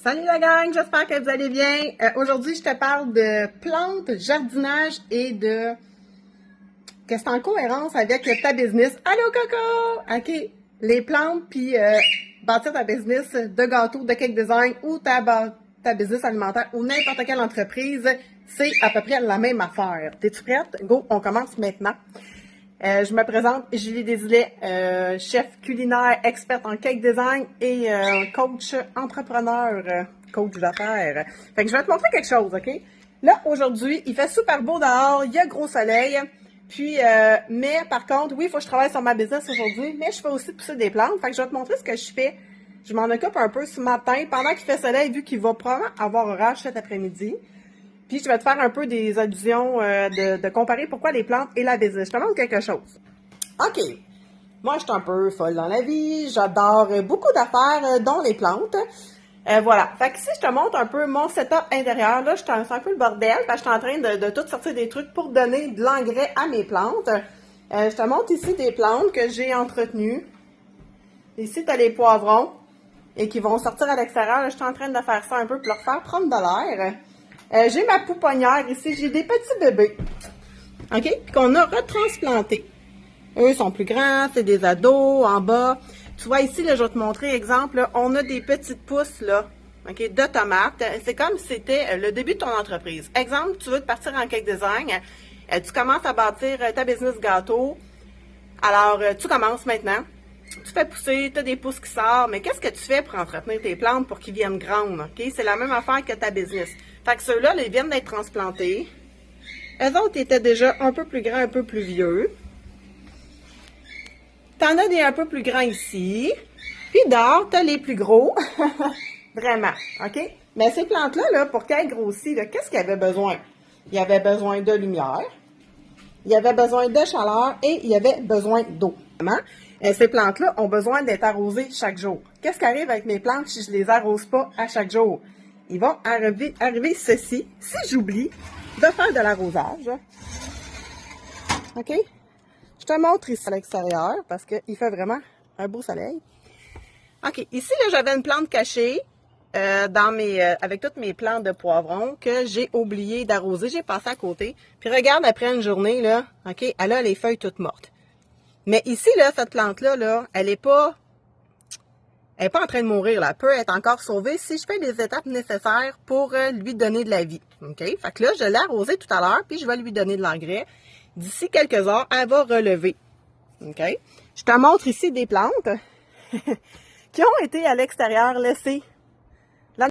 Salut la gang, j'espère que vous allez bien. Aujourd'hui, je te parle de plantes, jardinage et de... que c'est en cohérence avec ta business. Allô Coco! OK, les plantes, puis bâtir ta business de gâteau, de cake design ou ta business alimentaire ou n'importe quelle entreprise, c'est à peu près la même affaire. T'es-tu prête? Go, on commence maintenant. Je me présente, Julie Desilets, chef culinaire, experte en cake design et coach entrepreneur, coach d'affaires. Fait que je vais te montrer quelque chose, OK? Là, aujourd'hui, il fait super beau dehors, il y a gros soleil, puis, mais par contre, oui, il faut que je travaille sur ma business aujourd'hui, mais je fais aussi pousser des plantes. Fait que je vais te montrer ce que je fais. Je m'en occupe un peu ce matin, pendant qu'il fait soleil, vu qu'il va probablement avoir orage cet après-midi. Puis, je vais te faire un peu des allusions, de comparer pourquoi les plantes et la business. Je te montre quelque chose. OK. Moi, je suis un peu folle dans la vie. J'adore beaucoup d'affaires, dont les plantes. Voilà. Fait que ici, je te montre un peu mon setup intérieur. Là, c'est un peu le bordel. Parce que je suis en train de tout sortir des trucs pour donner de l'engrais à mes plantes. Je te montre ici des plantes que j'ai entretenues. Ici, tu as les poivrons. Et qui vont sortir à l'extérieur. Je suis en train de faire ça un peu pour leur faire prendre de l'air. J'ai ma pouponnière ici, j'ai des petits bébés, OK, puis qu'on a retransplantés. Eux sont plus grands, c'est des ados, en bas. Tu vois ici, là, je vais te montrer, exemple, là, on a des petites pousses, là, OK, de tomates. C'est comme si c'était le début de ton entreprise. Exemple, tu veux te partir en cake design, tu commences à bâtir ta business gâteau. Alors, tu commences maintenant. Tu fais pousser, tu as des pousses qui sortent, mais qu'est-ce que tu fais pour entretenir tes plantes pour qu'ils viennent grandes, OK? C'est la même affaire que ta business. Fait que ceux-là, ils viennent d'être transplantés. Eux autres étaient déjà un peu plus grands, un peu plus vieux. T'en as des un peu plus grands ici. Puis dehors, t'as les plus gros. Vraiment, OK? Mais ces plantes-là, là, pour qu'elles grossissent, qu'est-ce qu'il y avait besoin? Il y avait besoin de lumière, il y avait besoin de chaleur et il y avait besoin d'eau. Ces plantes-là ont besoin d'être arrosées chaque jour. Qu'est-ce qui arrive avec mes plantes si je les arrose pas à chaque jour? Ils vont arriver ceci, si j'oublie de faire de l'arrosage. OK? Je te montre ici à l'extérieur parce qu'il fait vraiment un beau soleil. OK, ici, là, j'avais une plante cachée avec toutes mes plantes de poivrons que j'ai oublié d'arroser. J'ai passé à côté. Puis regarde, après une journée, là, OK, elle a les feuilles toutes mortes. Mais ici, là, cette plante-là, là, elle n'est pas en train de mourir, là. Elle peut être encore sauvée si je fais les étapes nécessaires pour lui donner de la vie. OK? Fait que là, je l'ai arrosée tout à l'heure, puis je vais lui donner de l'engrais. D'ici quelques heures, elle va relever. OK? Je te montre ici des plantes qui ont été à l'extérieur laissées